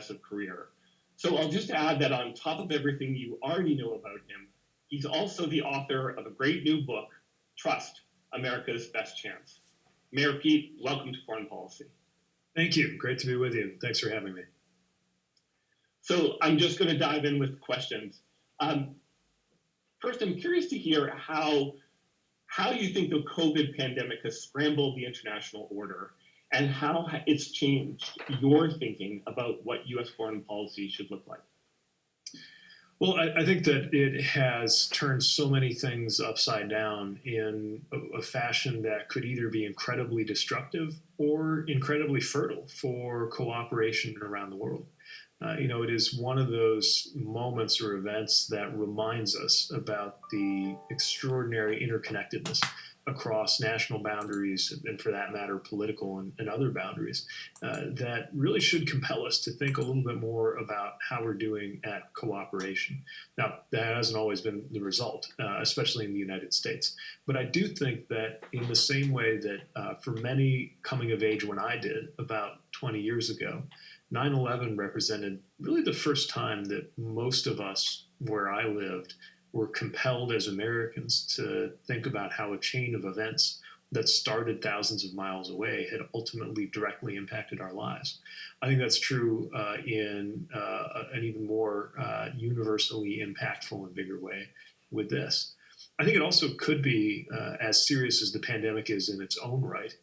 impressive career. So I'll just add that on top of everything you already know about him, he's also the author of a great new book, Trust, America's Best Chance. Mayor Pete, welcome to Foreign Policy. Thank you. Great to be with you. Thanks for having me. So I'm just going to dive in with questions. First, I'm curious to hear how you think the COVID pandemic has scrambled the international order and how it's changed your thinking about what U.S. foreign policy should look like. Well, I think that it has turned so many things upside down in a fashion that could either be incredibly destructive or incredibly fertile for cooperation around the world. It is one of those moments or events that reminds us about the extraordinary interconnectedness across national boundaries, and for that matter, political and other boundaries, that really should compel us to think a little bit more about how we're doing at cooperation. Now, that hasn't always been the result, especially in the United States. But I do think that in the same way that for many coming of age when I did about 20 years ago, 9/11 represented really the first time that most of us where I lived were compelled as Americans to think about how a chain of events that started thousands of miles away had ultimately directly impacted our lives. I think that's true in an even more universally impactful and bigger way with this. I think it also could be, as serious as the pandemic is in its own right,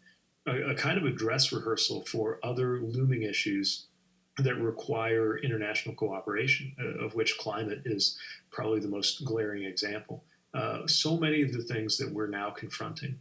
a kind of a dress rehearsal for other looming issues that require international cooperation, of which climate is probably the most glaring example. So many of the things that we're now confronting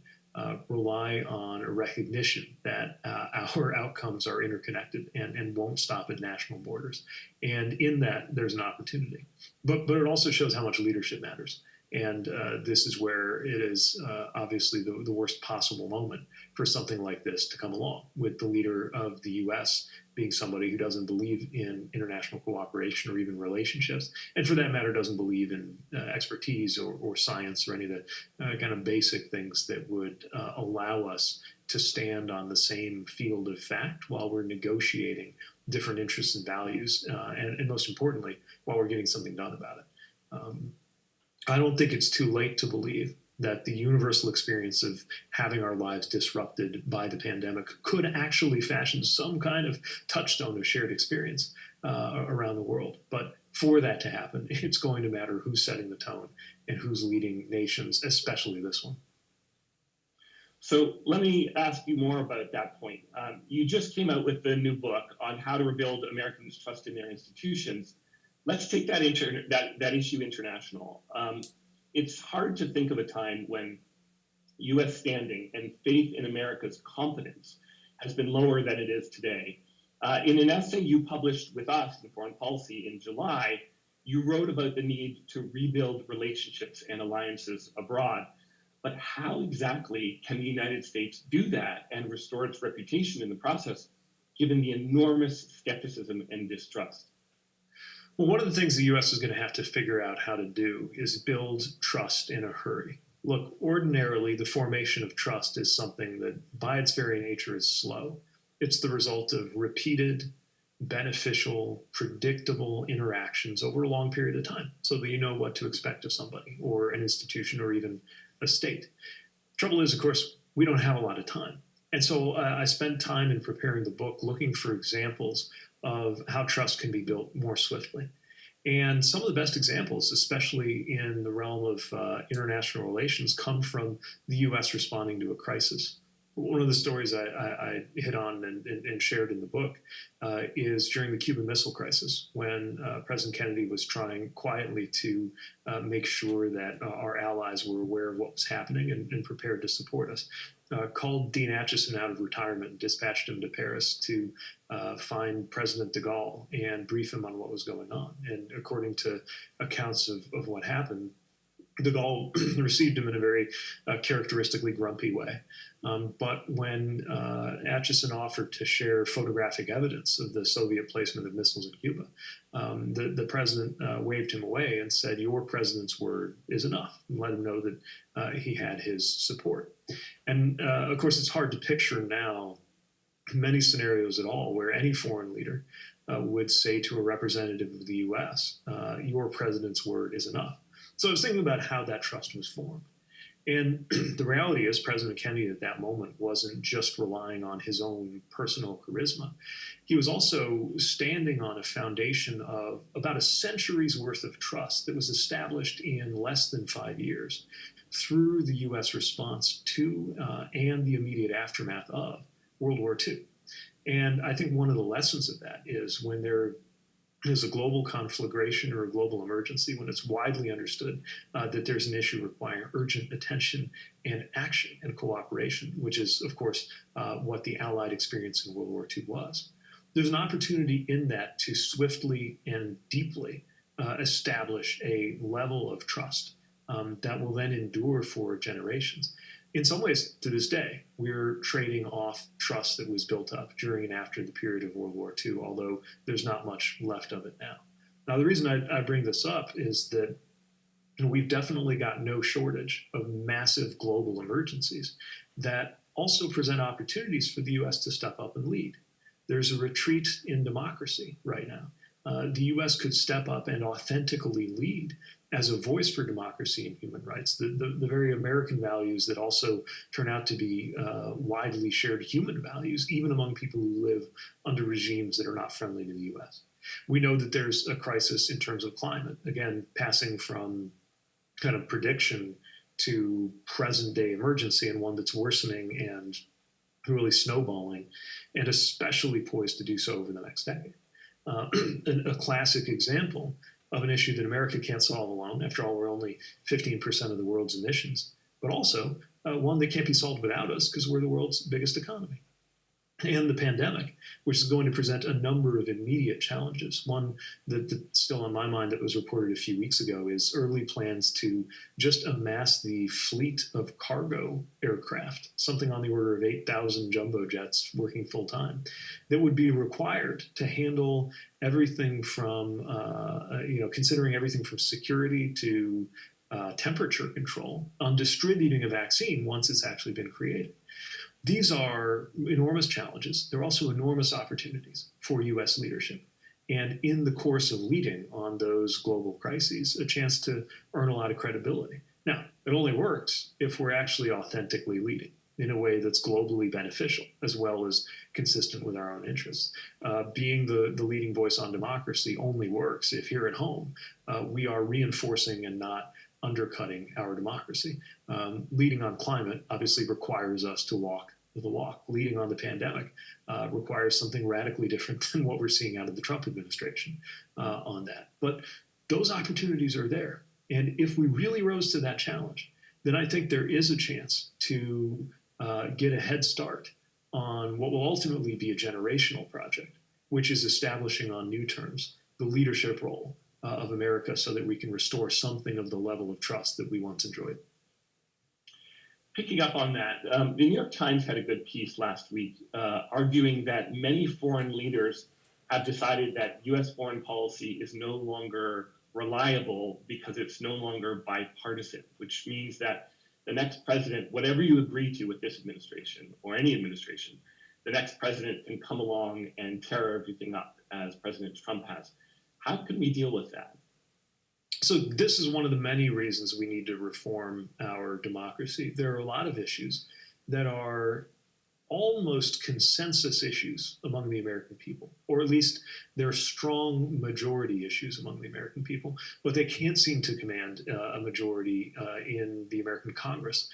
rely on a recognition that our outcomes are interconnected and won't stop at national borders. And in that, there's an opportunity. But it also shows how much leadership matters. And this is where it is obviously the worst possible moment for something like this to come along, with the leader of the U.S. being somebody who doesn't believe in international cooperation or even relationships, and for that matter doesn't believe in expertise or science or any of the kind of basic things that would allow us to stand on the same field of fact while we're negotiating different interests and values, and most importantly, while we're getting something done about it. I don't think it's too late to believe that the universal experience of having our lives disrupted by the pandemic could actually fashion some kind of touchstone of shared experience around the world. But for that to happen, it's going to matter who's setting the tone and who's leading nations, especially this one. So let me ask you more about that point. You just came out with the new book on how to rebuild Americans' trust in their institutions. Let's take that issue international. It's hard to think of a time when U.S. standing and faith in America's confidence has been lower than it is today. In an essay you published with us in Foreign Policy in July, you wrote about the need to rebuild relationships and alliances abroad. But how exactly can the United States do that and restore its reputation in the process, given the enormous skepticism and distrust? Well, one of the things the U.S. is going to have to figure out how to do is build trust in a hurry. Look, ordinarily, the formation of trust is something that, by its very nature, is slow. It's the result of repeated, beneficial, predictable interactions over a long period of time, so that you know what to expect of somebody or an institution or even a state. Trouble is, of course, we don't have a lot of time. And so I spent time in preparing the book looking for examples of how trust can be built more swiftly. And some of the best examples, especially in the realm of international relations, come from the U.S. responding to a crisis. One of the stories I hit on and shared in the book is during the Cuban Missile Crisis, when President Kennedy was trying quietly to make sure that our allies were aware of what was happening and prepared to support us. Called Dean Acheson out of retirement and dispatched him to Paris to find President de Gaulle and brief him on what was going on. And according to accounts of what happened, de Gaulle received him in a very characteristically grumpy way. But when Acheson offered to share photographic evidence of the Soviet placement of missiles in Cuba, the president waved him away and said, "Your president's word is enough," and let him know that he had his support. And of course, it's hard to picture now many scenarios at all where any foreign leader would say to a representative of the US, your president's word is enough. So I was thinking about how that trust was formed. And the reality is, President Kennedy at that moment wasn't just relying on his own personal charisma. He was also standing on a foundation of about a century's worth of trust that was established in less than 5 years through the US response to and the immediate aftermath of World War II. And I think one of the lessons of that is when there is a global conflagration or a global emergency, when it's widely understood that there's an issue requiring urgent attention and action and cooperation, which is, of course, what the Allied experience in World War II was. There's an opportunity in that to swiftly and deeply establish a level of trust that will then endure for generations. In some ways, to this day, we're trading off trust that was built up during and after the period of World War II, although there's not much left of it now. Now, the reason I bring this up is that we've definitely got no shortage of massive global emergencies that also present opportunities for the US to step up and lead. There's a retreat in democracy right now. The US could step up and authentically lead as a voice for democracy and human rights, the very American values that also turn out to be widely shared human values, even among people who live under regimes that are not friendly to the US. We know that there's a crisis in terms of climate, again, passing from kind of prediction to present day emergency, and one that's worsening and really snowballing, and especially poised to do so over the next decade. A classic example of an issue that America can't solve alone. After all, we're only 15% of the world's emissions, but also one that can't be solved without us because we're the world's biggest economy. And the pandemic, which is going to present a number of immediate challenges. One that's still on my mind that was reported a few weeks ago is early plans to just amass the fleet of cargo aircraft, something on the order of 8,000 jumbo jets working full time, that would be required to handle everything from, considering everything from security to temperature control on distributing a vaccine once it's actually been created. These are enormous challenges. They're also enormous opportunities for US leadership. And in the course of leading on those global crises, a chance to earn a lot of credibility. Now, it only works if we're actually authentically leading in a way that's globally beneficial, as well as consistent with our own interests. Being the leading voice on democracy only works if here at home we are reinforcing and not undercutting our democracy. Leading on climate obviously requires us to walk the walk. Leading on the pandemic requires something radically different than what we're seeing out of the Trump administration on that. But those opportunities are there. And if we really rose to that challenge, then I think there is a chance to get a head start on what will ultimately be a generational project, which is establishing on new terms the leadership role of America so that we can restore something of the level of trust that we once enjoyed. Picking up on that, the New York Times had a good piece last week arguing that many foreign leaders have decided that US foreign policy is no longer reliable because it's no longer bipartisan, which means that the next president, whatever you agree to with this administration or any administration, the next president can come along and tear everything up as President Trump has. How can we deal with that? So this is one of the many reasons we need to reform our democracy. There are a lot of issues that are almost consensus issues among the American people, or at least they're strong majority issues among the American people, but they can't seem to command a majority in the American Congress,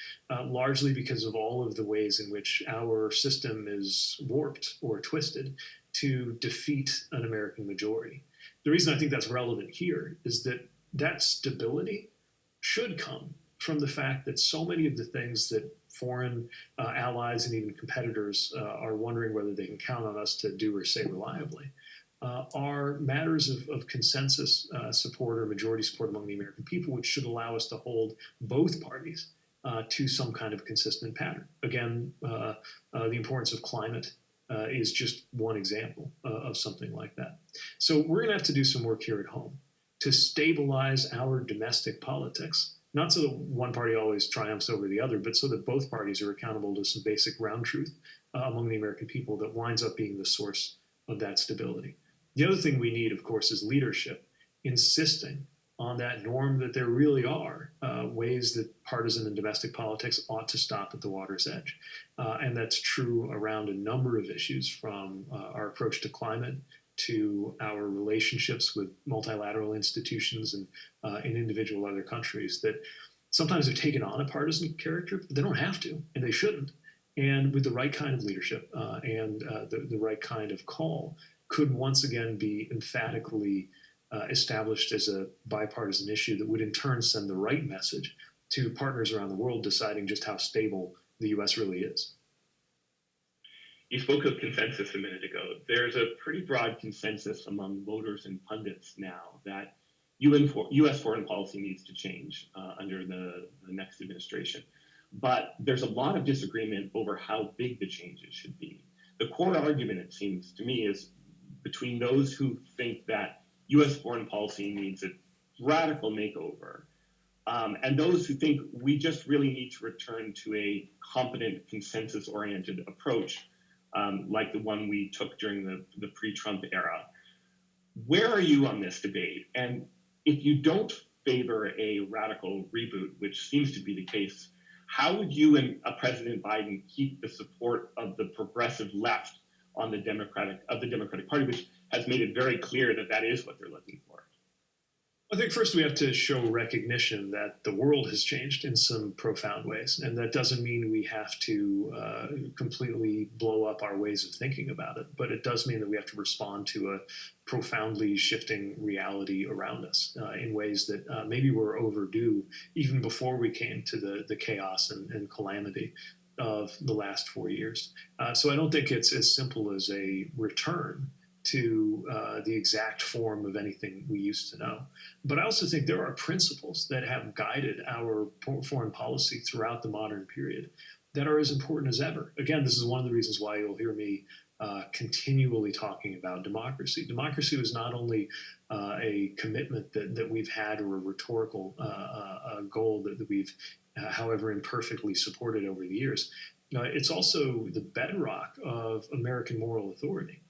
largely because of all of the ways in which our system is warped or twisted to defeat an American majority. The reason I think that's relevant here is that that stability should come from the fact that so many of the things that foreign allies and even competitors are wondering whether they can count on us to do or say reliably are matters of consensus support or majority support among the American people, which should allow us to hold both parties to some kind of consistent pattern. Again, the importance of climate is just one example of something like that. So we're going to have to do some work here at home to stabilize our domestic politics, not so that one party always triumphs over the other, but so that both parties are accountable to some basic ground truth among the American people that winds up being the source of that stability. The other thing we need, of course, is leadership insisting on that norm that there really are ways that partisan and domestic politics ought to stop at the water's edge. And that's true around a number of issues, from our approach to climate to our relationships with multilateral institutions and individual other countries, that sometimes have taken on a partisan character, but they don't have to, and they shouldn't. And with the right kind of leadership and the right kind of call, could once again be emphatically established as a bipartisan issue that would in turn send the right message to partners around the world deciding just how stable the US really is. You spoke of consensus a minute ago. There's a pretty broad consensus among voters and pundits now that US foreign policy needs to change under the next administration. But there's a lot of disagreement over how big the changes should be. The core argument, it seems to me, is between those who think that US foreign policy needs a radical makeover and those who think we just really need to return to a competent, consensus-oriented approach like the one we took during the pre-Trump era. Where are you on this debate? And if you don't favor a radical reboot, which seems to be the case, how would you and President Biden keep the support of the progressive left on the Democratic Party, which has made it very clear that that is what they're looking for? I think first we have to show recognition that the world has changed in some profound ways. And that doesn't mean we have to completely blow up our ways of thinking about it, but it does mean that we have to respond to a profoundly shifting reality around us in ways that maybe were overdue even before we came to the chaos and calamity of the last 4 years. So I don't think it's as simple as a return to the exact form of anything we used to know. But I also think there are principles that have guided our foreign policy throughout the modern period that are as important as ever. Again, this is one of the reasons why you'll hear me continually talking about democracy. Democracy was not only a commitment that we've had, or a rhetorical goal that we've, however imperfectly, supported over the years. It's also the bedrock of American moral authority.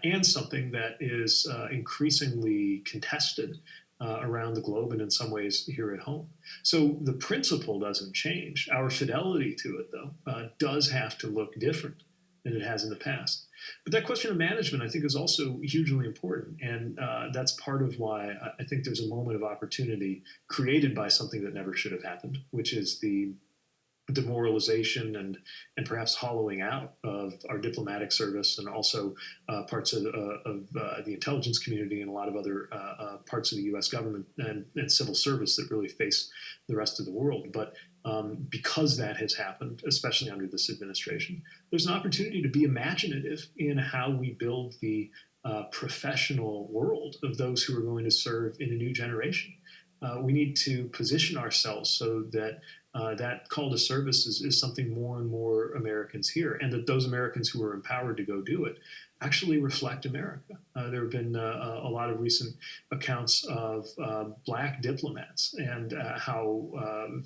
And something that is increasingly contested around the globe and in some ways here at home. So the principle doesn't change. Our fidelity to it, though, does have to look different than it has in the past. But that question of management, I think, is also hugely important. And that's part of why I think there's a moment of opportunity created by something that never should have happened, which is the demoralization and perhaps hollowing out of our diplomatic service, and also parts of the intelligence community and a lot of other parts of the U.S. government and civil service that really face the rest of the world. But because that has happened, especially under this administration, there's an opportunity to be imaginative in how we build the professional world of those who are going to serve in a new generation. We need to position ourselves so that that call to service is something more and more Americans hear, and that those Americans who are empowered to go do it actually reflect America. There have been a lot of recent accounts of Black diplomats and how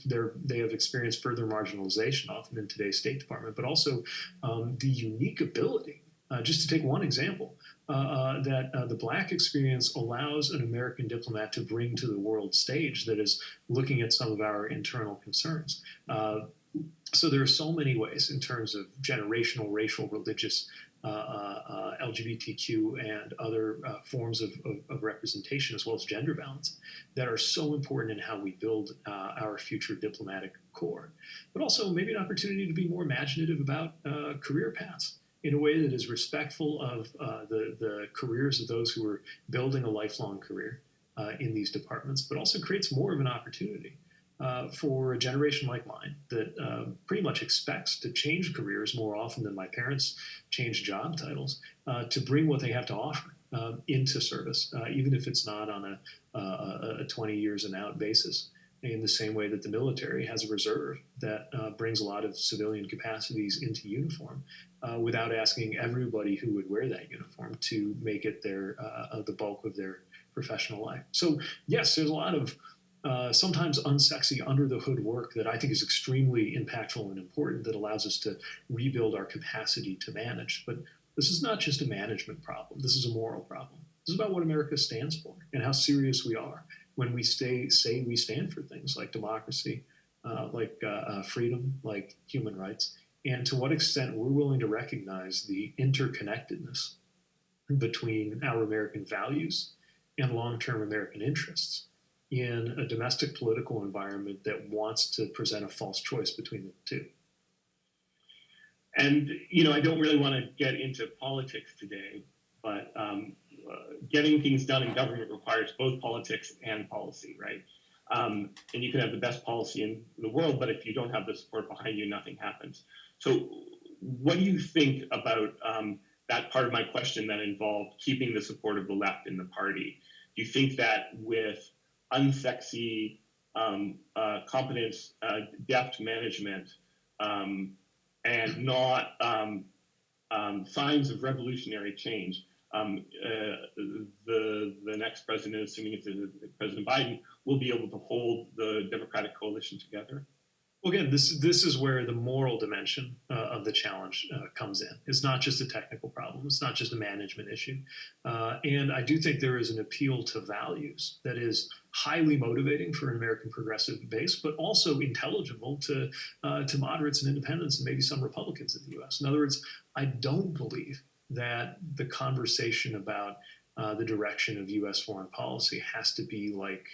they have experienced further marginalization, often in today's State Department, but also the unique ability, just to take one example, that the Black experience allows an American diplomat to bring to the world stage that is looking at some of our internal concerns. So there are so many ways in terms of generational, racial, religious, LGBTQ, and other forms of representation, as well as gender balance, that are so important in how we build our future diplomatic corps. But also maybe an opportunity to be more imaginative about career paths, in a way that is respectful of the careers of those who are building a lifelong career in these departments, but also creates more of an opportunity for a generation like mine that pretty much expects to change careers more often than my parents changed job titles, to bring what they have to offer into service, even if it's not on a 20 years and out basis, in the same way that the military has a reserve that brings a lot of civilian capacities into uniform without asking everybody who would wear that uniform to make it the bulk of their professional life. So yes, there's a lot of sometimes unsexy under the hood work that I think is extremely impactful and important, that allows us to rebuild our capacity to manage. But this is not just a management problem. This is a moral problem. This is about what America stands for and how serious we are when we say we stand for things like democracy, freedom, like human rights, and to what extent we're willing to recognize the interconnectedness between our American values and long-term American interests in a domestic political environment that wants to present a false choice between the two. And I don't really want to get into politics today, but getting things done in government requires both politics and policy, right? And you can have the best policy in the world, but if you don't have the support behind you, nothing happens. So what do you think about that part of my question that involved keeping the support of the left in the party? Do you think that with unsexy, competence, deft management, and not signs of revolutionary change, the next president, assuming it's President Biden, will be able to hold the Democratic coalition together? Well, again, this is where the moral dimension of the challenge comes in. It's not just a technical problem. It's not just a management issue. And I do think there is an appeal to values that is highly motivating for an American progressive base, but also intelligible to moderates and independents and maybe some Republicans in the U.S. In other words, I don't believe that the conversation about the direction of U.S. foreign policy has to be like,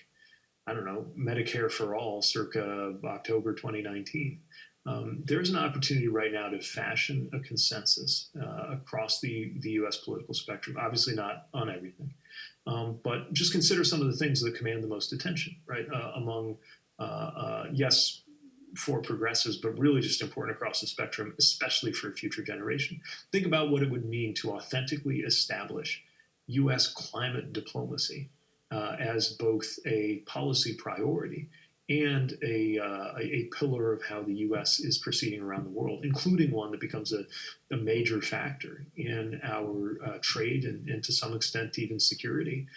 I don't know, Medicare for all circa October 2019. There's an opportunity right now to fashion a consensus across the U.S. political spectrum, obviously not on everything, but just consider some of the things that command the most attention, right? Among, yes, for progressives, but really just important across the spectrum, especially for a future generation. Think about what it would mean to authentically establish U.S. climate diplomacy as both a policy priority and a pillar of how the U.S. is proceeding around the world, including one that becomes a major factor in our trade and to some extent even security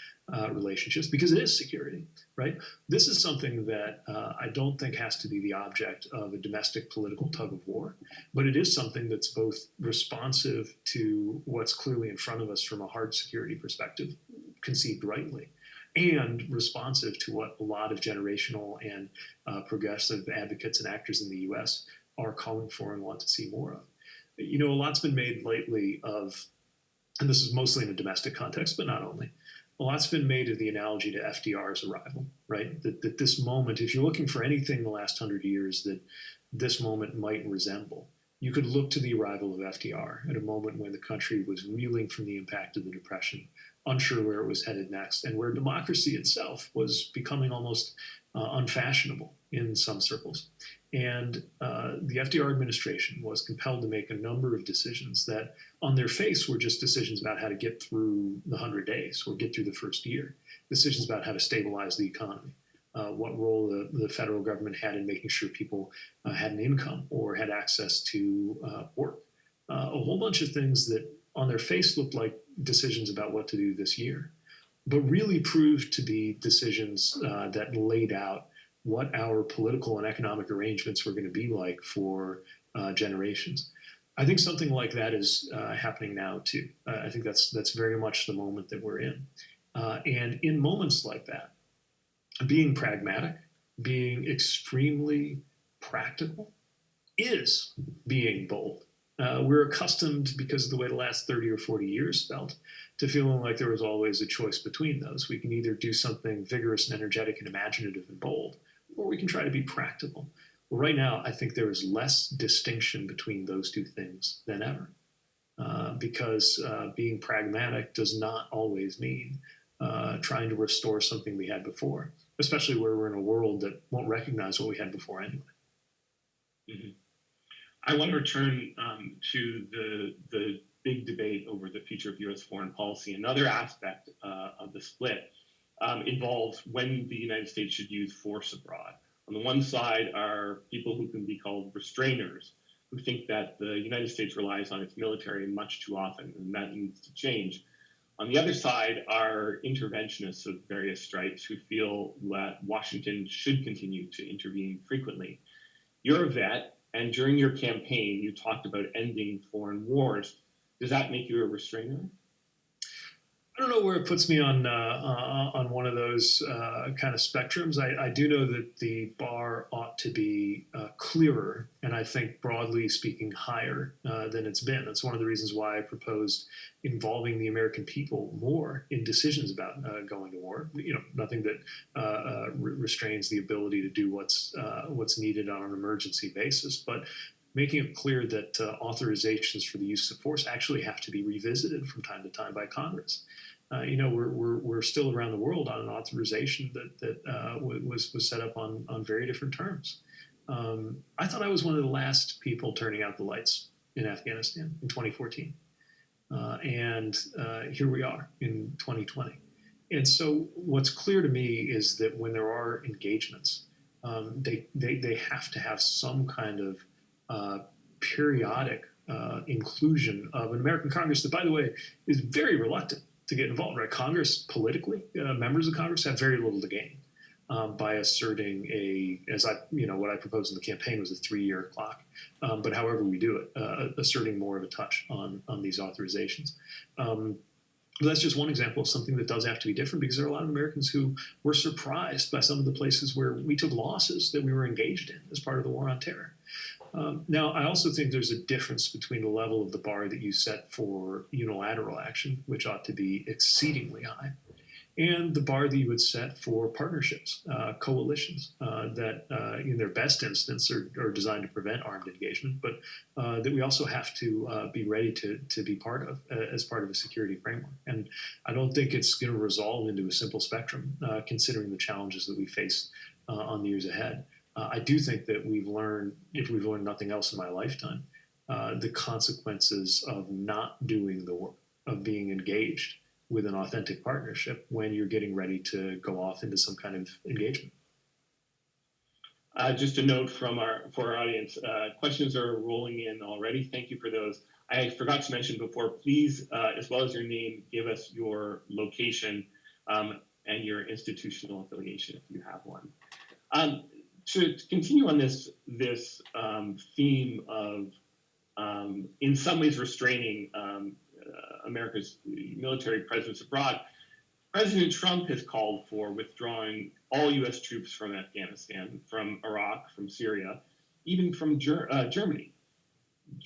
relationships, because it is security, right? This is something that I don't think has to be the object of a domestic political tug of war, but it is something that's both responsive to what's clearly in front of us from a hard security perspective, conceived rightly, and responsive to what a lot of generational and progressive advocates and actors in the U.S. are calling for and want to see more of. A lot's been made lately of, and this is mostly in a domestic context, but not only, a lot's been made of the analogy to FDR's arrival, right? That this moment, if you're looking for anything in the last 100 years that this moment might resemble, you could look to the arrival of FDR at a moment when the country was reeling from the impact of the Depression, unsure where it was headed next, and where democracy itself was becoming almost unfashionable in some circles. And the FDR administration was compelled to make a number of decisions that on their face were just decisions about how to get through the 100 days or get through the first year, decisions about how to stabilize the economy, what role the federal government had in making sure people had an income or had access to work. A whole bunch of things that on their face looked like decisions about what to do this year, but really proved to be decisions that laid out what our political and economic arrangements were going to be like for generations. I think something like that is happening now too. I think that's very much the moment that we're in. And in moments like that, being pragmatic, being extremely practical is being bold. We're accustomed, because of the way the last 30 or 40 years felt, to feeling like there was always a choice between those. We can either do something vigorous and energetic and imaginative and bold, or we can try to be practical. Well, right now, I think there is less distinction between those two things than ever, because being pragmatic does not always mean trying to restore something we had before, especially where we're in a world that won't recognize what we had before anyway. Mm-hmm. I want to return to the big debate over the future of U.S. foreign policy. Another aspect of the split involves when the United States should use force abroad. On the one side are people who can be called restrainers, who think that the United States relies on its military much too often, and that needs to change. On the other side are interventionists of various stripes who feel that Washington should continue to intervene frequently. You're a vet, and during your campaign, you talked about ending foreign wars. Does that make you a restrainer? I don't know where it puts me on one of those kind of spectrums. I do know that the bar ought to be clearer, and I think broadly speaking, higher than it's been. That's one of the reasons why I proposed involving the American people more in decisions about going to war. You know, nothing that restrains the ability to do what's needed on an emergency basis, but making it clear that authorizations for the use of force actually have to be revisited from time to time by Congress. You know, we're still around the world on an authorization that was set up on very different terms. I thought I was one of the last people turning out the lights in Afghanistan in 2014, and here we are in 2020. And so, what's clear to me is that when there are engagements, they have to have some kind of periodic inclusion of an American Congress that, by the way, is very reluctant to get involved. Right? Congress politically, members of Congress have very little to gain by asserting what I proposed in the campaign was a 3-year clock. But however we do it, asserting more of a touch on these authorizations. That's just one example of something that does have to be different, because there are a lot of Americans who were surprised by some of the places where we took losses that we were engaged in as part of the war on terror. Now, I also think there's a difference between the level of the bar that you set for unilateral action, which ought to be exceedingly high, and the bar that you would set for partnerships, coalitions that in their best instance are designed to prevent armed engagement, but that we also have to be ready to be part of as part of a security framework. And I don't think it's going to resolve into a simple spectrum, considering the challenges that we face on the years ahead. I do think that we've learned, if we've learned nothing else in my lifetime, the consequences of not doing the work, of being engaged with an authentic partnership when you're getting ready to go off into some kind of engagement. Just a note for our audience, questions are rolling in already. Thank you for those. I forgot to mention before, please, as well as your name, give us your location and your institutional affiliation if you have one. To continue on this theme of, in some ways, restraining America's military presence abroad, President Trump has called for withdrawing all U.S. troops from Afghanistan, from Iraq, from Syria, even from Germany.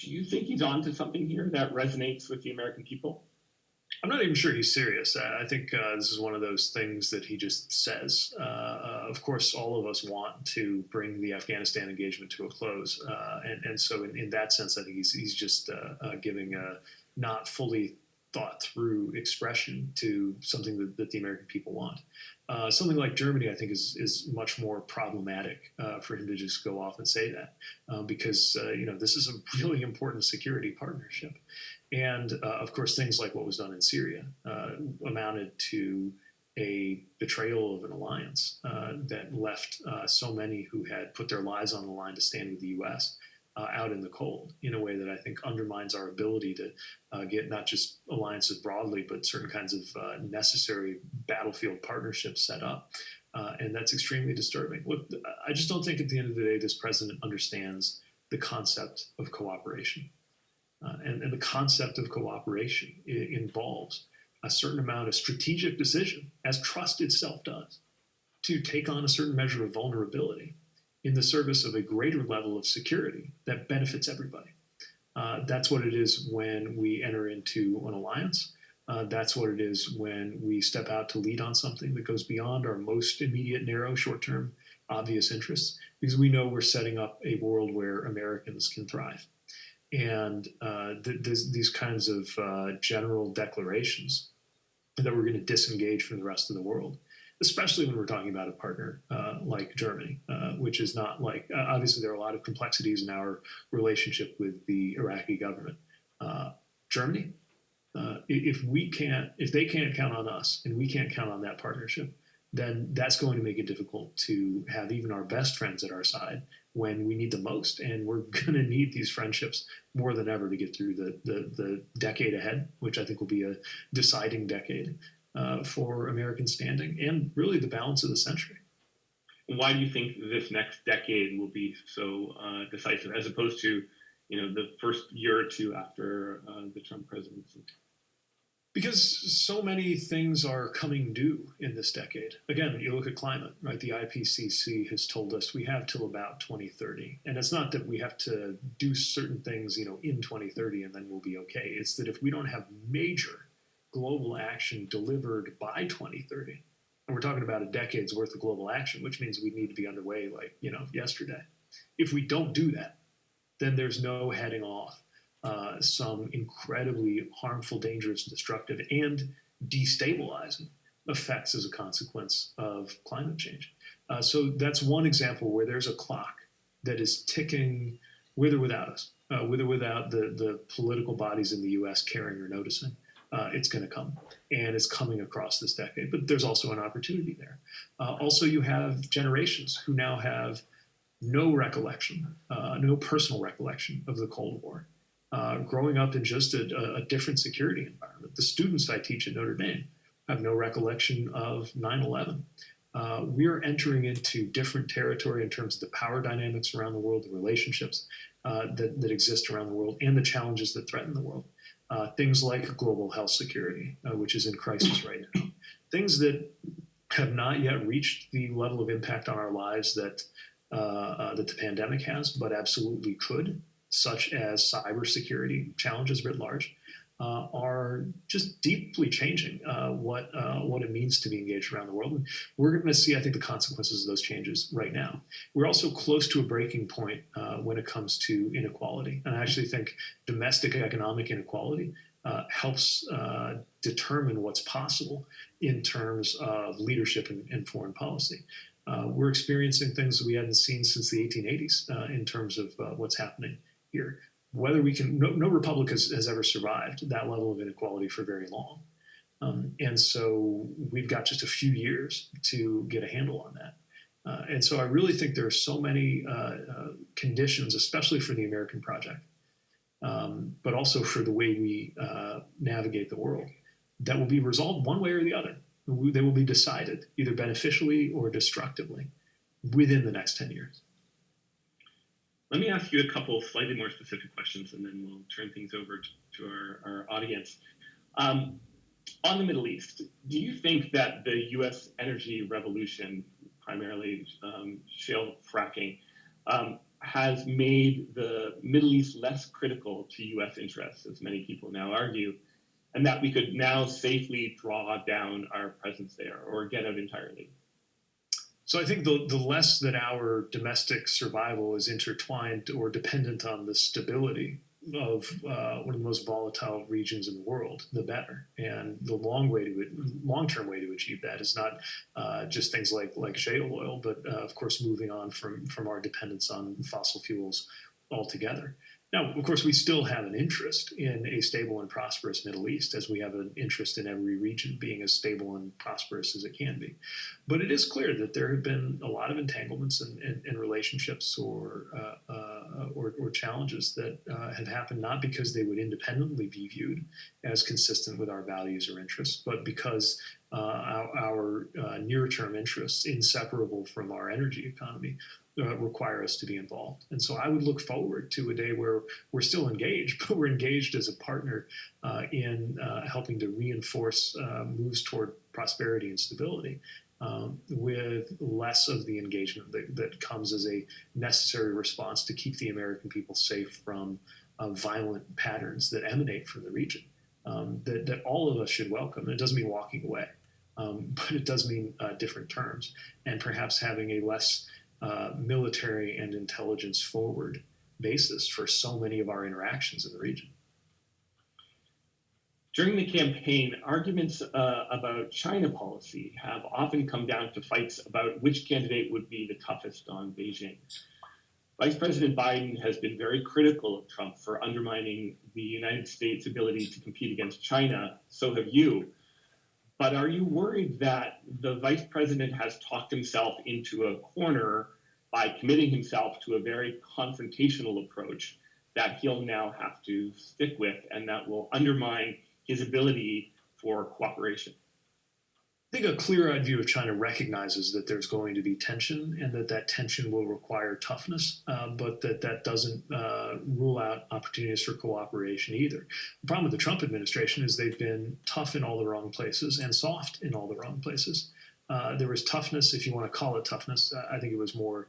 Do you think he's on to something here that resonates with the American people? I'm not even sure he's serious. I think this is one of those things that he just says. Of course, all of us want to bring the Afghanistan engagement to a close. And so in that sense, I think he's just giving a not fully thought through expression to something that the American people want. Something like Germany, I think, is much more problematic for him to just go off and say that, because this is a really important security partnership. And of course, things like what was done in Syria amounted to a betrayal of an alliance that left so many who had put their lives on the line to stand with the U.S. Out in the cold, in a way that I think undermines our ability to get not just alliances broadly, but certain kinds of necessary battlefield partnerships set up. And that's extremely disturbing. Look, I just don't think at the end of the day this president understands the concept of cooperation. And the concept of cooperation involves a certain amount of strategic decision, as trust itself does, to take on a certain measure of vulnerability in the service of a greater level of security that benefits everybody. That's what it is when we enter into an alliance. That's what it is when we step out to lead on something that goes beyond our most immediate, narrow, short-term, obvious interests, because we know we're setting up a world where Americans can thrive. And these kinds of general declarations that we're going to disengage from the rest of the world, especially when we're talking about a partner like Germany, which is not like, obviously there are a lot of complexities in our relationship with the Iraqi government. Germany, if they can't count on us and we can't count on that partnership, then that's going to make it difficult to have even our best friends at our side when we need them most. And we're going to need these friendships more than ever to get through the decade ahead, which I think will be a deciding decade for American standing and really the balance of the century. Why do you think this next decade will be so decisive, as opposed to the first year or two after the Trump presidency? Because so many things are coming due in this decade. Again, you look at climate, right? The IPCC has told us we have till about 2030. And it's not that we have to do certain things, in 2030 and then we'll be okay. It's that if we don't have major global action delivered by 2030, and we're talking about a decade's worth of global action, which means we need to be underway like, yesterday. If we don't do that, then there's no heading off some incredibly harmful, dangerous, destructive, and destabilizing effects as a consequence of climate change. So that's one example where there's a clock that is ticking with or without us, with or without the political bodies in the US caring or noticing. It's going to come, and it's coming across this decade. But there's also an opportunity there. Also, you have generations who now have no recollection, no personal recollection of the Cold War, growing up in just a different security environment. The students I teach at Notre Dame have no recollection of 9/11. We're entering into different territory in terms of the power dynamics around the world, the relationships that exist around the world, and the challenges that threaten the world. Things like global health security, which is in crisis right now. Things that have not yet reached the level of impact on our lives that the pandemic has, but absolutely could, such as cybersecurity challenges writ large, are just deeply changing what it means to be engaged around the world. And we're going to see, I think, the consequences of those changes right now. We're also close to a breaking point when it comes to inequality. And I actually think domestic economic inequality helps determine what's possible in terms of leadership and foreign policy. We're experiencing things that we hadn't seen since the 1880s in terms of what's happening here. Whether we can, no republic has ever survived that level of inequality for very long. And so we've got just a few years to get a handle on that. And so I really think there are so many conditions, especially for the American project, but also for the way we navigate the world, that will be resolved one way or the other. They will be decided either beneficially or destructively within the next 10 years. Let me ask you a couple of slightly more specific questions, and then we'll turn things over to our audience. On the Middle East, do you think that the U.S. energy revolution, primarily shale fracking, has made the Middle East less critical to U.S. interests, as many people now argue, and that we could now safely draw down our presence there or get out entirely? So I think the less that our domestic survival is intertwined or dependent on the stability of one of the most volatile regions in the world, the better. And the long-term way to achieve that is not just things like shale oil, but of course moving on from our dependence on fossil fuels altogether. Now, of course, we still have an interest in a stable and prosperous Middle East, as we have an interest in every region being as stable and prosperous as it can be. But it is clear that there have been a lot of entanglements in relationships or challenges that have happened not because they would independently be viewed as consistent with our values or interests, but because our near-term interests, inseparable from our energy economy, require us to be involved. And so I would look forward to a day where we're still engaged, but we're engaged as a partner in helping to reinforce moves toward prosperity and stability, with less of the engagement that comes as a necessary response to keep the American people safe from violent patterns that emanate from the region, that all of us should welcome. It doesn't mean walking away, but it does mean different terms, and perhaps having a less military and intelligence forward basis for so many of our interactions in the region. During the campaign, arguments about China policy have often come down to fights about which candidate would be the toughest on Beijing. Vice President Biden has been very critical of Trump for undermining the United States' ability to compete against China. So have you. But are you worried that the vice president has talked himself into a corner by committing himself to a very confrontational approach that he'll now have to stick with, and that will undermine his ability for cooperation? I think a clear-eyed view of China recognizes that there's going to be tension and that tension will require toughness, but that doesn't rule out opportunities for cooperation either. The problem with the Trump administration is they've been tough in all the wrong places and soft in all the wrong places. There was toughness, if you want to call it toughness. I think it was more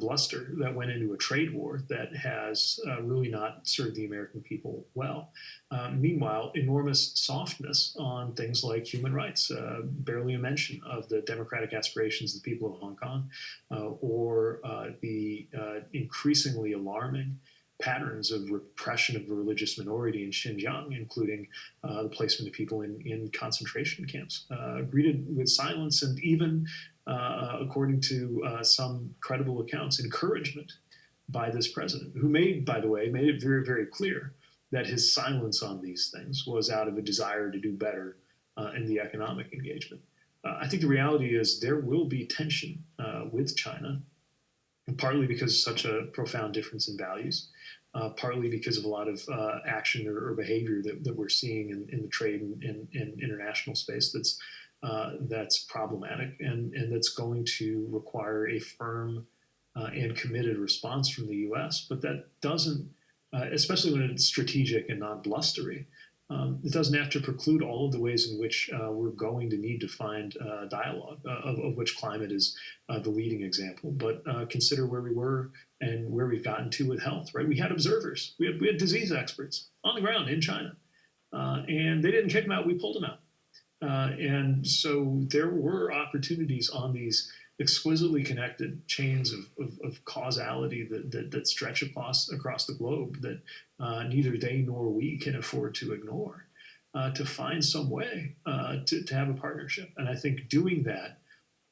bluster that went into a trade war that has really not served the American people well. Meanwhile, enormous softness on things like human rights, barely a mention of the democratic aspirations of the people of Hong Kong, or the increasingly alarming patterns of repression of the religious minority in Xinjiang, including the placement of people in concentration camps, greeted with silence and even, according to some credible accounts, encouragement by this president, who by the way, made it very, very clear that his silence on these things was out of a desire to do better in the economic engagement. I think the reality is there will be tension with China, partly because of such a profound difference in values, partly because of a lot of action or behavior that we're seeing in the trade and international space that's problematic and that's going to require a firm and committed response from the U.S. But that doesn't, especially when it's strategic and not blustery, it doesn't have to preclude all of the ways in which we're going to need to find dialogue, of which climate is the leading example. But consider where we were and where we've gotten to with health, right? We had observers, we had disease experts on the ground in China, and they didn't kick them out, we pulled them out. And so there were opportunities on these exquisitely connected chains of causality that stretch across the globe that neither they nor we can afford to ignore, to find some way to have a partnership. And I think doing that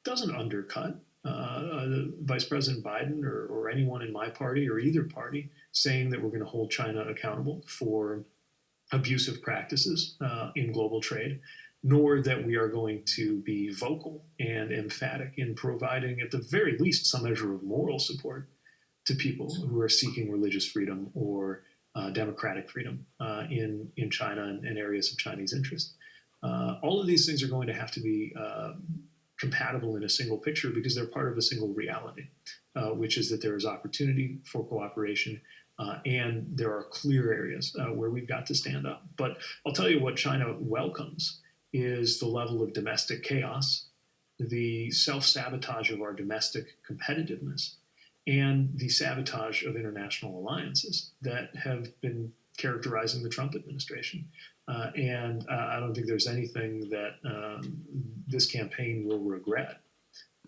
doesn't undercut Vice President Biden or anyone in my party or either party saying that we're going to hold China accountable for abusive practices in global trade, nor that we are going to be vocal and emphatic in providing, at the very least, some measure of moral support to people who are seeking religious freedom or democratic freedom in China and areas of Chinese interest. All of these things are going to have to be compatible in a single picture because they're part of a single reality, which is that there is opportunity for cooperation and there are clear areas where we've got to stand up. But I'll tell you what China welcomes is the level of domestic chaos, the self-sabotage of our domestic competitiveness, and the sabotage of international alliances that have been characterizing the Trump administration. And I don't think there's anything that this campaign will regret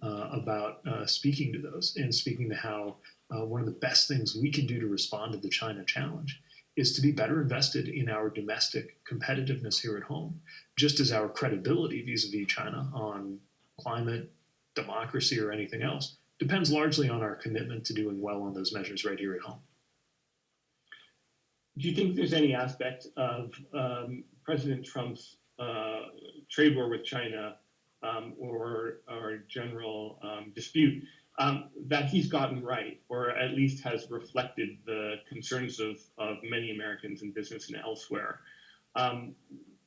about speaking to those and speaking to how one of the best things we can do to respond to the China challenge is to be better invested in our domestic competitiveness here at home, just as our credibility vis-a-vis China on climate, democracy, or anything else depends largely on our commitment to doing well on those measures right here at home. Do you think there's any aspect of President Trump's trade war with China or general dispute that he's gotten right, or at least has reflected the concerns of many Americans in business and elsewhere,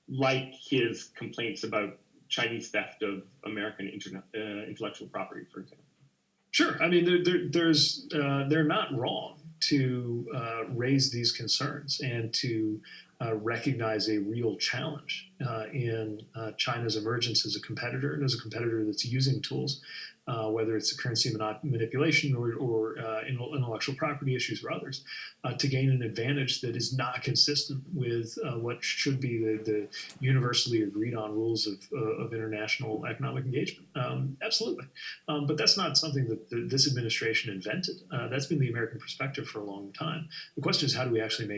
like his complaints about Chinese theft of American intellectual property, for example? Sure. I mean, they're not wrong to raise these concerns and to recognize a real challenge in China's emergence as a competitor and as a competitor that's using tools, whether it's currency manipulation or intellectual property issues or others, to gain an advantage that is not consistent with what should be the universally agreed on rules of international economic engagement. Absolutely. But that's not something that this administration invented. That's been the American perspective for a long time. The question is, how do we actually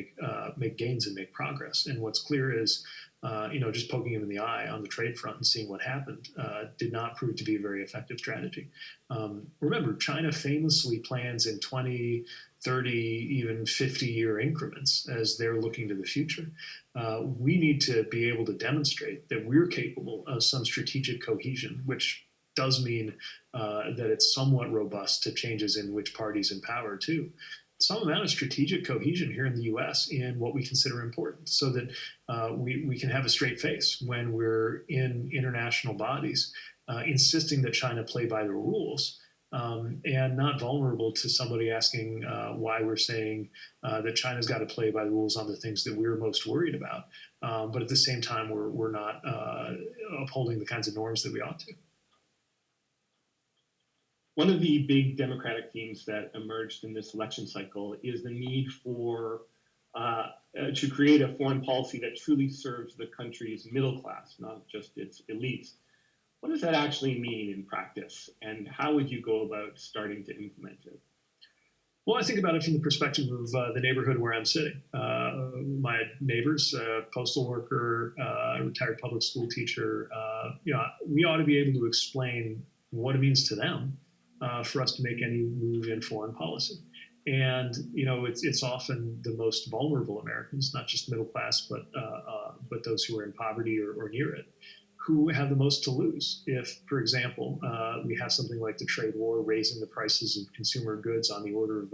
make gains and make progress? And what's clear is, just poking him in the eye on the trade front and seeing what happened did not prove to be a very effective strategy. Remember, China famously plans in 20, 30, even 50-year increments as they're looking to the future. We need to be able to demonstrate that we're capable of some strategic cohesion, which does mean that it's somewhat robust to changes in which parties in power, too. some amount of strategic cohesion here in the U.S. in what we consider important, so that we can have a straight face when we're in international bodies, insisting that China play by the rules, and not vulnerable to somebody asking why we're saying that China's got to play by the rules on the things that we're most worried about. But at the same time, we're not upholding the kinds of norms that we ought to. One of the big Democratic themes that emerged in this election cycle is the need for to create a foreign policy that truly serves the country's middle class, not just its elites. What does that actually mean in practice, and how would you go about starting to implement it? Well, I think about it from the perspective of the neighborhood where I'm sitting. My neighbors, postal worker, retired public school teacher, we ought to be able to explain what it means to them for us to make any move in foreign policy. And it's often the most vulnerable Americans, not just middle class, but those who are in poverty or near it, who have the most to lose if, for example, we have something like the trade war raising the prices of consumer goods on the order of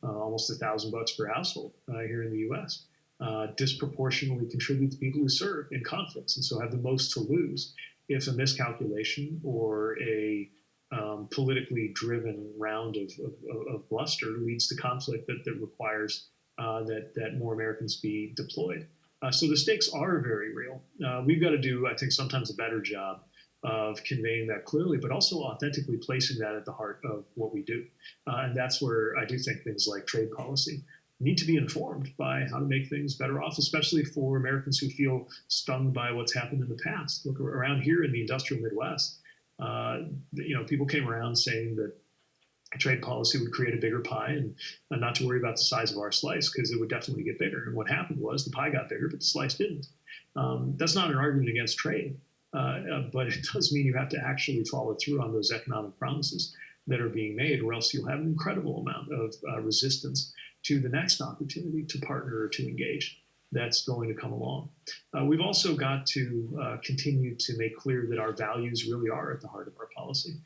almost $1,000 per household here in the U.S. Disproportionately contribute to people who serve in conflicts, and so have the most to lose if a miscalculation or a politically driven round of bluster leads to conflict that requires that more Americans be deployed. So the stakes are very real. We've got to do, I think, sometimes a better job of conveying that clearly, but also authentically placing that at the heart of what we do. And that's where I do think things like trade policy need to be informed by how to make things better off, especially for Americans who feel stung by what's happened in the past. Look, around here in the industrial Midwest, people came around saying that trade policy would create a bigger pie and not to worry about the size of our slice because it would definitely get bigger. And what happened was the pie got bigger, but the slice didn't. That's not an argument against trade, but it does mean you have to actually follow through on those economic promises that are being made, or else you'll have an incredible amount of resistance to the next opportunity to partner or to engage that's going to come along. We've also got to continue to make clear that our values really are at the heart of our policy,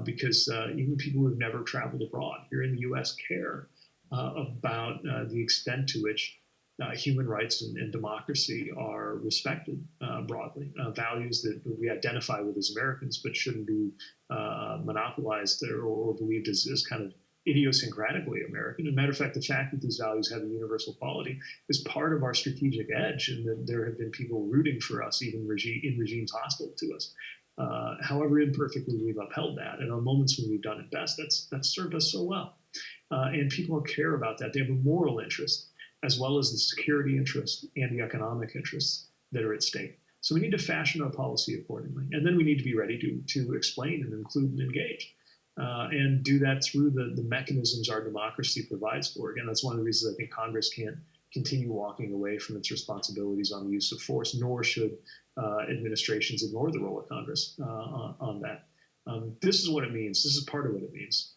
because even people who've never traveled abroad here in the U.S. care about the extent to which human rights and democracy are respected broadly, values that we identify with as Americans, but shouldn't be monopolized or believed as kind of idiosyncratically American. As a matter of fact, the fact that these values have a universal quality is part of our strategic edge, and that there have been people rooting for us, even in regimes hostile to us. However imperfectly we've upheld that, and on moments when we've done it best, that's served us so well. And people care about that. They have a moral interest, as well as the security interest and the economic interests that are at stake. So we need to fashion our policy accordingly. And then we need to be ready to explain and include and engage. And do that through the mechanisms our democracy provides for. Again, that's one of the reasons I think Congress can't continue walking away from its responsibilities on the use of force, nor should administrations ignore the role of Congress on that. This is what it means. This is part of what it means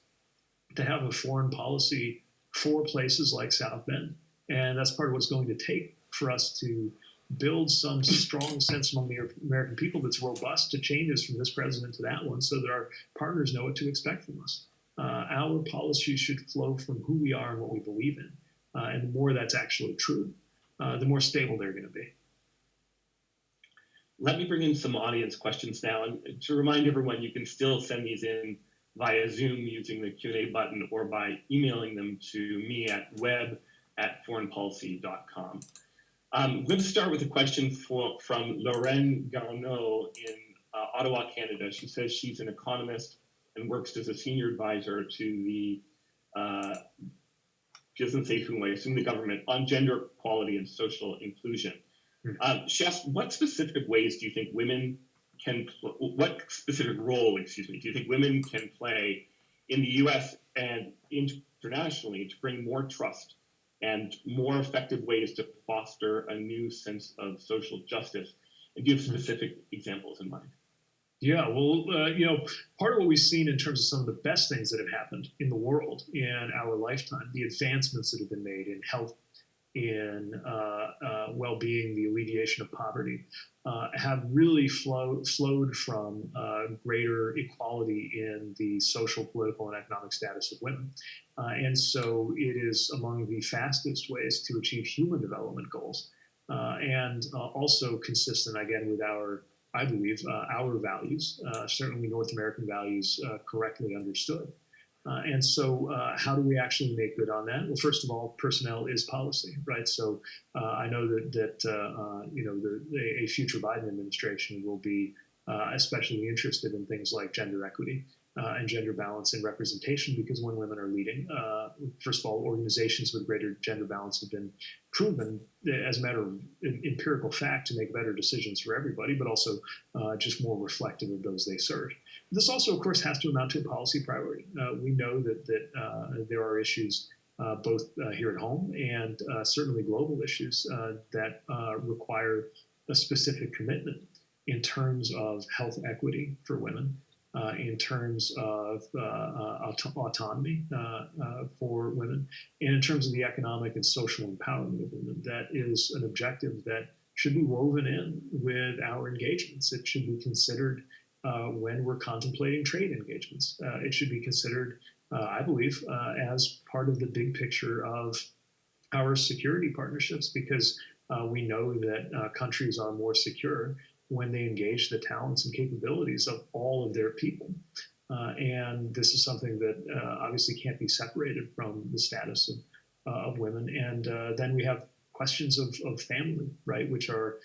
to have a foreign policy for places like South Bend. And that's part of what it's going to take for us to build some strong sense among the American people that's robust to changes from this president to that one, so that our partners know what to expect from us. Our policies should flow from who we are and what we believe in. And the more that's actually true, the more stable they're going to be. Let me bring in some audience questions now. And to remind everyone, you can still send these in via Zoom using the Q&A button or by emailing them to me at web@foreignpolicy.com. I'm going to start with a question from Lorraine Garneau in Ottawa, Canada. She says she's an economist and works as a senior advisor to the, she doesn't say whom, I assume the government, on gender equality and social inclusion. She asked, what specific ways do you think women can, what specific role, do you think women can play in the U.S. and internationally to bring more trust and more effective ways to foster a new sense of social justice? And do you have specific examples in mind? Yeah, well, part of what we've seen in terms of some of the best things that have happened in the world in our lifetime, the advancements that have been made in health in well-being, the alleviation of poverty, have really flowed from greater equality in the social, political, and economic status of women. And so it is among the fastest ways to achieve human development goals, and also consistent, again, with I believe, our values, certainly North American values, correctly understood. And so how do we actually make good on that? Well, first of all, personnel is policy, right? So I know that a future Biden administration will be especially interested in things like gender equity and gender balance and representation, because when women are leading, first of all, organizations with greater gender balance have been proven as a matter of empirical fact to make better decisions for everybody, but also just more reflective of those they serve. This also, of course, has to amount to a policy priority. We know that there are issues both here at home and certainly global issues that require a specific commitment in terms of health equity for women, in terms of autonomy for women, and in terms of the economic and social empowerment of women. That is an objective that should be woven in with our engagements. It should be considered when we're contemplating trade engagements. It should be considered, I believe, as part of the big picture of our security partnerships, because we know that countries are more secure when they engage the talents and capabilities of all of their people. And this is something that obviously can't be separated from the status of women. And then we have questions of family, right, which are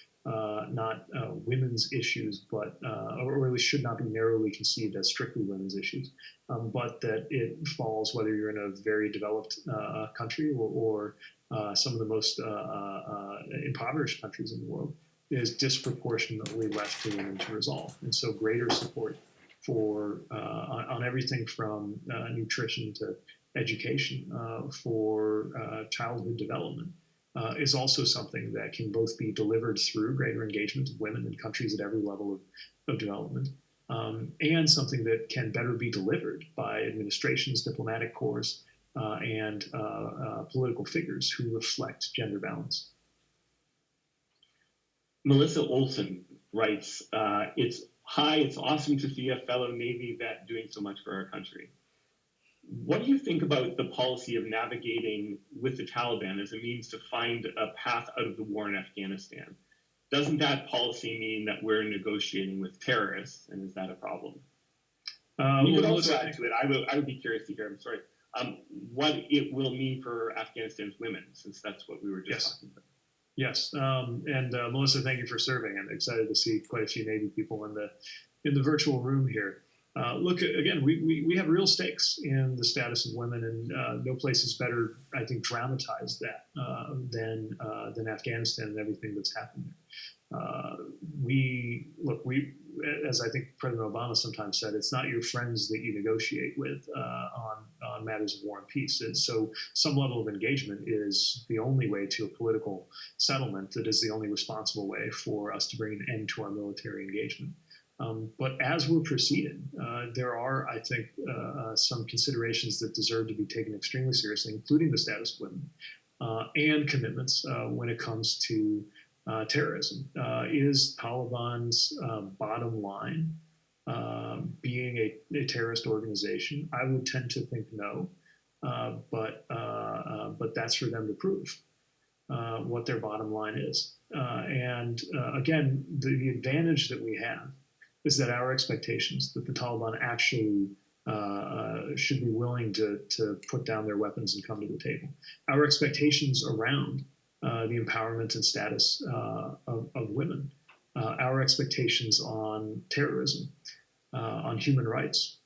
not women's issues, but or at least should not be narrowly conceived as strictly women's issues, but that it falls, whether you're in a very developed country or some of the most impoverished countries in the world, is disproportionately left to women to resolve. And so greater support for on everything from nutrition to education, for childhood development, is also something that can both be delivered through greater engagement of women in countries at every level of development, and something that can better be delivered by administrations, diplomatic corps, and political figures who reflect gender balance. Melissa Olson writes, it's awesome to see a fellow Navy vet doing so much for our country. What do you think about the policy of navigating with the Taliban as a means to find a path out of the war in Afghanistan? Doesn't that policy mean that we're negotiating with terrorists, and is that a problem? You could also add to it, I would be curious to hear, I'm sorry, what it will mean for Afghanistan's women, since that's what we were just talking about. Yes, and Melissa, thank you for serving. I'm excited to see quite a few Navy people in the virtual room here. Look, again, we have real stakes in the status of women, and no place is better, I think, dramatized that than Afghanistan and everything that's happened there. As I think President Obama sometimes said, it's not your friends that you negotiate with on matters of war and peace. And so some level of engagement is the only way to a political settlement. That is the only responsible way for us to bring an end to our military engagement. But as we're proceeding, there are, I think, some considerations that deserve to be taken extremely seriously, including the status of women and commitments when it comes to terrorism. Is Taliban's bottom line being a terrorist organization? I would tend to think no, but that's for them to prove what their bottom line is. And again, the advantage that we have is that our expectations that the Taliban actually should be willing to put down their weapons and come to the table. Our expectations around the empowerment and status of women, our expectations on terrorism, on human rights.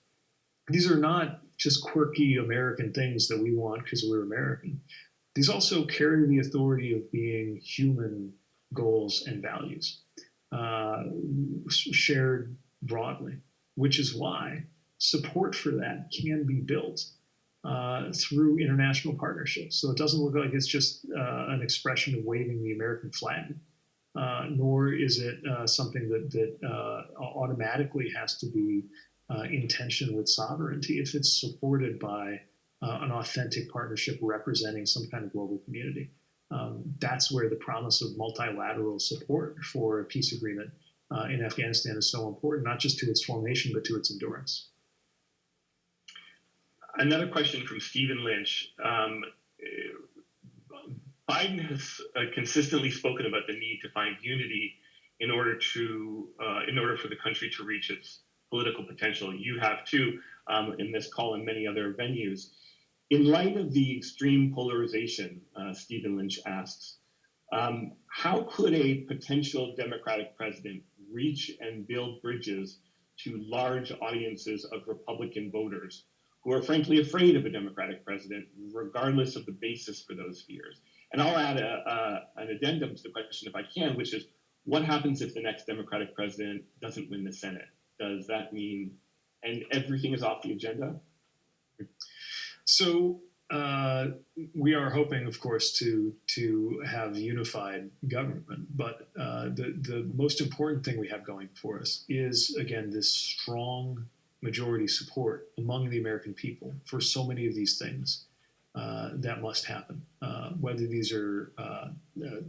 These are not just quirky American things that we want because we're American. These also carry the authority of being human goals and values. Shared broadly, which is why support for that can be built through international partnerships. So it doesn't look like it's just an expression of waving the American flag, nor is it something that automatically has to be in tension with sovereignty if it's supported by an authentic partnership representing some kind of global community. That's where the promise of multilateral support for a peace agreement in Afghanistan is so important, not just to its formation, but to its endurance. Another question from Stephen Lynch. Biden has consistently spoken about the need to find unity in order for the country to reach its political potential. You have too, in this call and many other venues. In light of the extreme polarization, Stephen Lynch asks, how could a potential Democratic president reach and build bridges to large audiences of Republican voters who are frankly afraid of a Democratic president, regardless of the basis for those fears? And I'll add an addendum to the question if I can, which is, what happens if the next Democratic president doesn't win the Senate? Does that mean and everything is off the agenda? So we are hoping, of course, to have unified government. But the most important thing we have going for us is, again, this strong majority support among the American people for so many of these things that must happen. Whether these are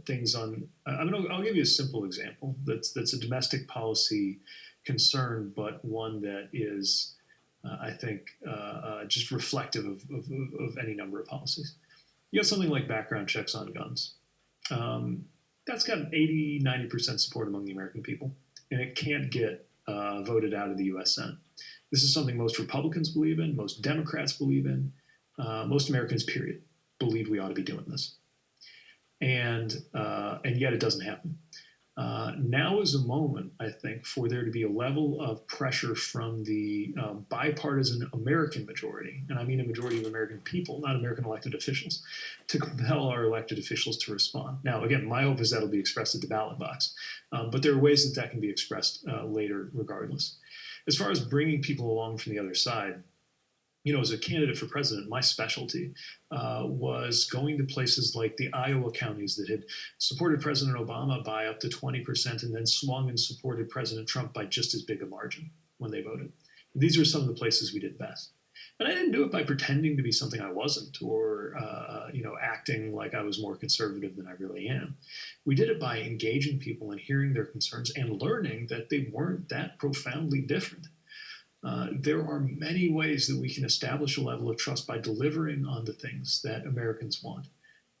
things on, I'll give you a simple example that's a domestic policy concern, but one that is, I think, just reflective of any number of policies. You have something like background checks on guns. That's got 80, 90% support among the American people, and it can't get voted out of the U.S. Senate. This is something most Republicans believe in, most Democrats believe in, most Americans, period, believe we ought to be doing this. And yet it doesn't happen. Now is a moment, I think, for there to be a level of pressure from the bipartisan American majority, and I mean a majority of American people, not American elected officials, to compel our elected officials to respond. Now, again, my hope is that'll be expressed at the ballot box, but there are ways that can be expressed later regardless. As far as bringing people along from the other side, as a candidate for president, my specialty was going to places like the Iowa counties that had supported President Obama by up to 20% and then swung and supported President Trump by just as big a margin when they voted. These are some of the places we did best. And I didn't do it by pretending to be something I wasn't or, acting like I was more conservative than I really am. We did it by engaging people and hearing their concerns and learning that they weren't that profoundly different. There are many ways that we can establish a level of trust by delivering on the things that Americans want.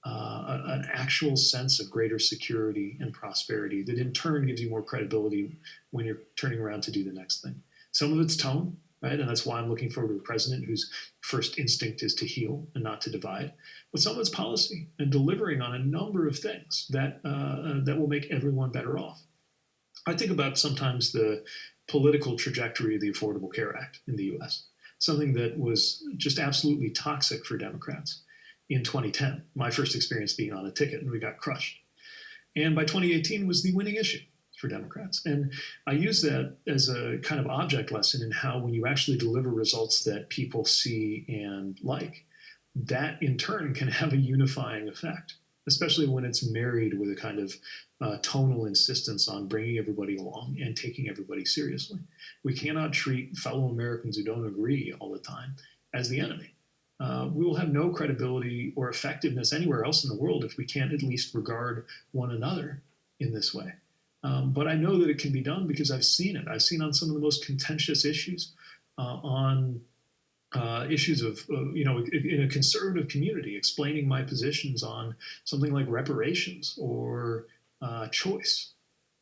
An actual sense of greater security and prosperity that in turn gives you more credibility when you're turning around to do the next thing. Some of it's tone, right? And that's why I'm looking forward to a president whose first instinct is to heal and not to divide. But some of it's policy and delivering on a number of things that will make everyone better off. I think about sometimes the political trajectory of the Affordable Care Act in the U.S., something that was just absolutely toxic for Democrats in 2010, my first experience being on a ticket, and we got crushed. And by 2018 was the winning issue for Democrats. And I use that as a kind of object lesson in how when you actually deliver results that people see and like, that in turn can have a unifying effect, especially when it's married with a kind of tonal insistence on bringing everybody along and taking everybody seriously. We cannot treat fellow Americans who don't agree all the time as the enemy. We will have no credibility or effectiveness anywhere else in the world if we can't at least regard one another in this way. But I know that it can be done because I've seen it. I've seen on some of the most contentious issues on issues of, in a conservative community, explaining my positions on something like reparations or choice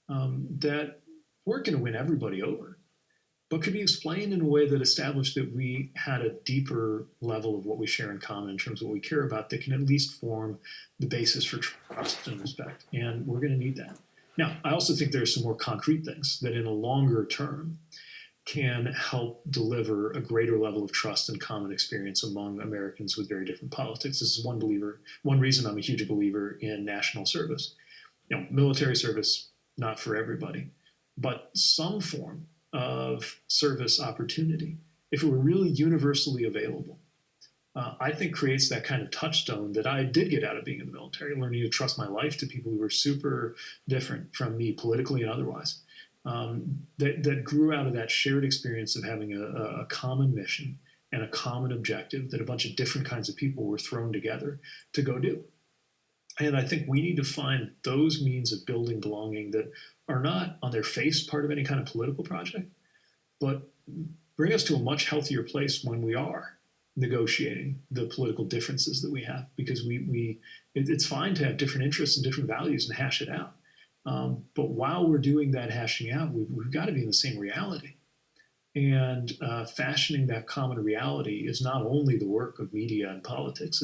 that weren't going to win everybody over, but could be explained in a way that established that we had a deeper level of what we share in common in terms of what we care about that can at least form the basis for trust and respect. And we're going to need that. Now, I also think there are some more concrete things that in a longer term can help deliver a greater level of trust and common experience among Americans with very different politics. This is one reason I'm a huge believer in national service. Military service, not for everybody, but some form of service opportunity, if it were really universally available, I think creates that kind of touchstone that I did get out of being in the military, learning to trust my life to people who were super different from me politically and otherwise. That grew out of that shared experience of having a common mission and a common objective that a bunch of different kinds of people were thrown together to go do. And I think we need to find those means of building belonging that are not on their face part of any kind of political project, but bring us to a much healthier place when we are negotiating the political differences that we have, because it's fine to have different interests and different values and hash it out. But while we're doing that hashing out, we've got to be in the same reality. And fashioning that common reality is not only the work of media and politics.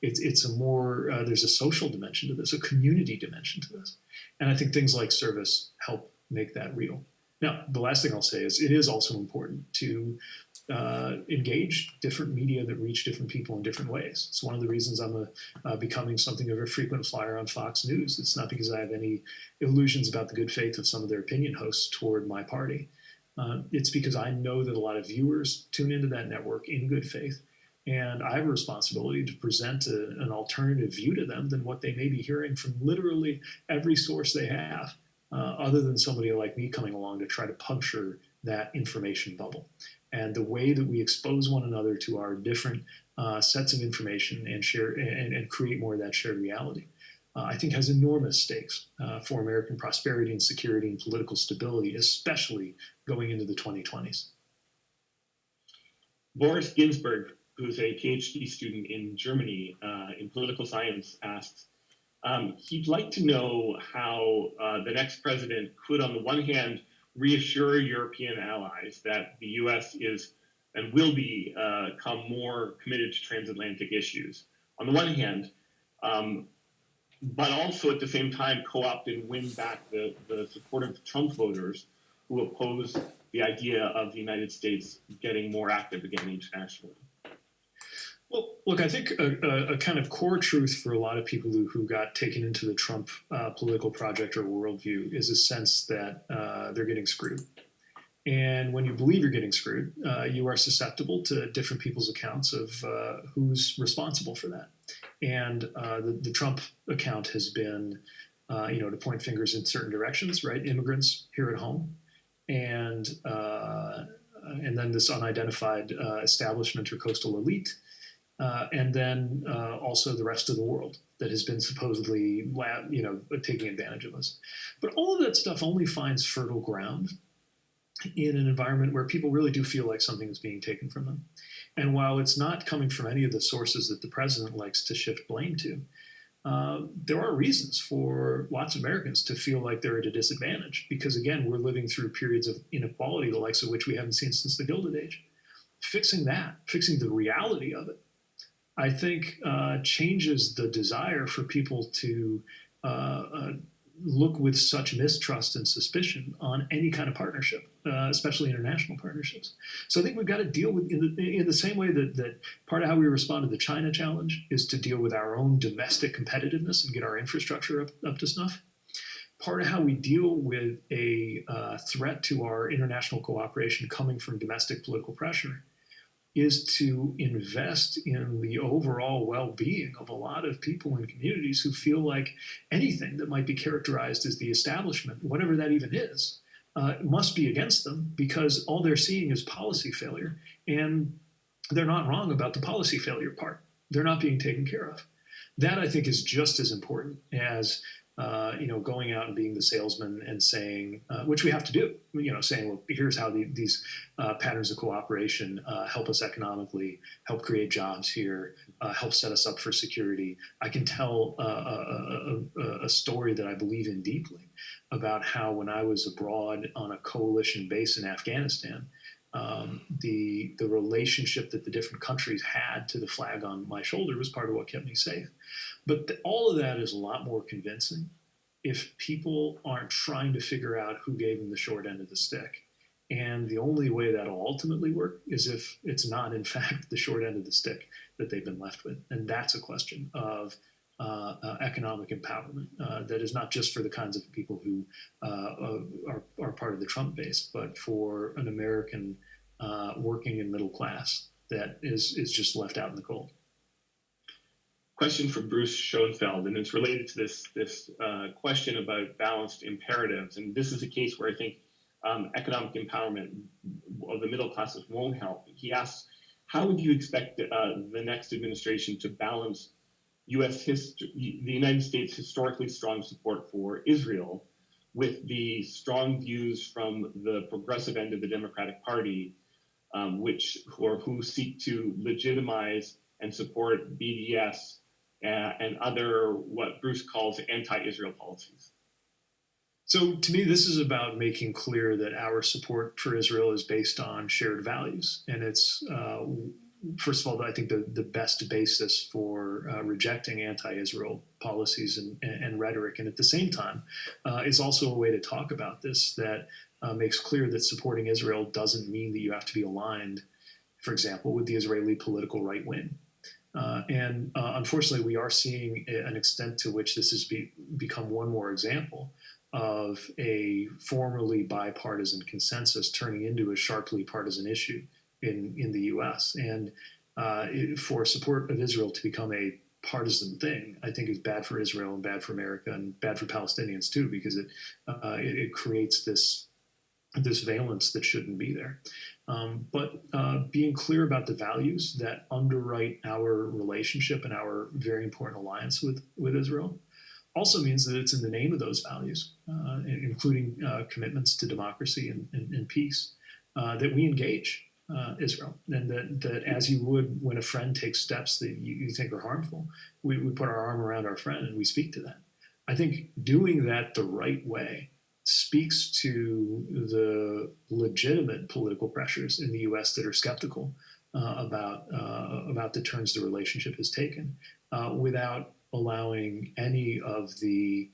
It's a more there's a social dimension to this, a community dimension to this, and I think things like service help make that real. Now, the last thing I'll say is it is also important to engage different media that reach different people in different ways. It's one of the reasons I'm becoming something of a frequent flyer on Fox News. It's not because I have any illusions about the good faith of some of their opinion hosts toward my party. It's because I know that a lot of viewers tune into that network in good faith, and I have a responsibility to present an alternative view to them than what they may be hearing from literally every source they have, other than somebody like me coming along to try to puncture that information bubble. And the way that we expose one another to our different sets of information and share and create more of that shared reality, I think has enormous stakes for American prosperity and security and political stability, especially going into the 2020s. Boris Ginsburg, who's a PhD student in Germany in political science, asks, he'd like to know how the next president could, on the one hand, reassure European allies that the U.S. is and will become more committed to transatlantic issues, on the one hand, but also at the same time co-opt and win back the support of Trump voters who oppose the idea of the United States getting more active again internationally. Well, look, I think a kind of core truth for a lot of people who got taken into the Trump political project or worldview is a sense that they're getting screwed. And when you believe you're getting screwed, you are susceptible to different people's accounts of who's responsible for that. And the Trump account has been, to point fingers in certain directions, right? Immigrants here at home, and then this unidentified establishment or coastal elite, and then also the rest of the world that has been supposedly, taking advantage of us. But all of that stuff only finds fertile ground in an environment where people really do feel like something is being taken from them. And while it's not coming from any of the sources that the president likes to shift blame to, there are reasons for lots of Americans to feel like they're at a disadvantage because, again, we're living through periods of inequality, the likes of which we haven't seen since the Gilded Age. Fixing the reality of it, I think changes the desire for people to look with such mistrust and suspicion on any kind of partnership, especially international partnerships. So I think we've got to deal with, in the same way that part of how we respond to the China challenge is to deal with our own domestic competitiveness and get our infrastructure up to snuff. Part of how we deal with a threat to our international cooperation coming from domestic political pressure is to invest in the overall well-being of a lot of people and communities who feel like anything that might be characterized as the establishment, whatever that even is, must be against them because all they're seeing is policy failure. And they're not wrong about the policy failure part. They're not being taken care of. That, I think, is just as important as going out and being the salesman and saying, which we have to do, saying, well, here's how these patterns of cooperation help us economically, help create jobs here, help set us up for security. I can tell a story that I believe in deeply about how when I was abroad on a coalition base in Afghanistan, the relationship that the different countries had to the flag on my shoulder was part of what kept me safe. But all of that is a lot more convincing if people aren't trying to figure out who gave them the short end of the stick. And the only way that'll ultimately work is if it's not, in fact, the short end of the stick that they've been left with. And that's a question of economic empowerment that is not just for the kinds of people who are part of the Trump base, but for an American working and middle class that is just left out in the cold. Question from Bruce Schoenfeld, and it's related to this question about balanced imperatives. And this is a case where I think economic empowerment of the middle classes won't help. He asks, how would you expect the next administration to balance the United States' historically strong support for Israel, with the strong views from the progressive end of the Democratic Party, who seek to legitimize and support BDS and other what Bruce calls anti-Israel policies. So to me, this is about making clear that our support for Israel is based on shared values, and it's first of all, I think the best basis for rejecting anti-Israel policies and rhetoric, and at the same time, is also a way to talk about this that makes clear that supporting Israel doesn't mean that you have to be aligned, for example, with the Israeli political right wing. And unfortunately, we are seeing an extent to which this has become one more example of a formerly bipartisan consensus turning into a sharply partisan issue in the U.S. And for support of Israel to become a partisan thing, I think is bad for Israel and bad for America and bad for Palestinians too, because it creates this valence that shouldn't be there. But being clear about the values that underwrite our relationship and our very important alliance with Israel also means that it's in the name of those values, including commitments to democracy and peace, that we engage Israel. And that as you would when a friend takes steps that you think are harmful, we put our arm around our friend and we speak to them. I think doing that the right way speaks to the legitimate political pressures in the U.S. that are skeptical about the turns the relationship has taken, without allowing any of the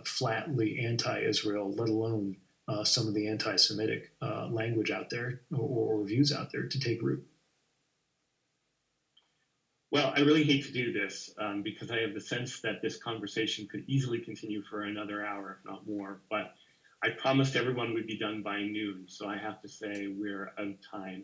flatly anti-Israel, let alone some of the anti-Semitic language out there or views out there to take root. Well, I really hate to do this because I have the sense that this conversation could easily continue for another hour, if not more. But I promised everyone we'd be done by noon, so I have to say we're out of time.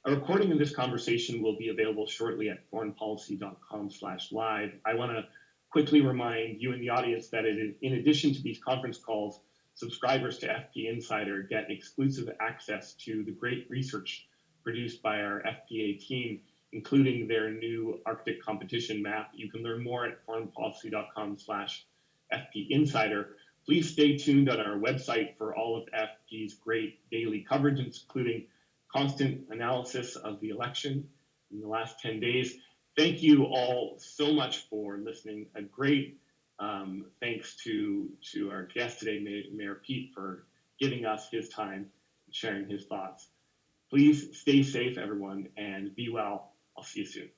A recording of this conversation will be available shortly at foreignpolicy.com/live. I want to quickly remind you and the audience that in addition to these conference calls, subscribers to FP Insider get exclusive access to the great research produced by our FPA team, including their new Arctic competition map. You can learn more at foreignpolicy.com/FP Insider. Please stay tuned on our website for all of FP's great daily coverage, including constant analysis of the election in the last 10 days. Thank you all so much for listening. A great thanks to our guest today, Mayor Pete, for giving us his time and sharing his thoughts. Please stay safe, everyone, and be well. I'll see you soon.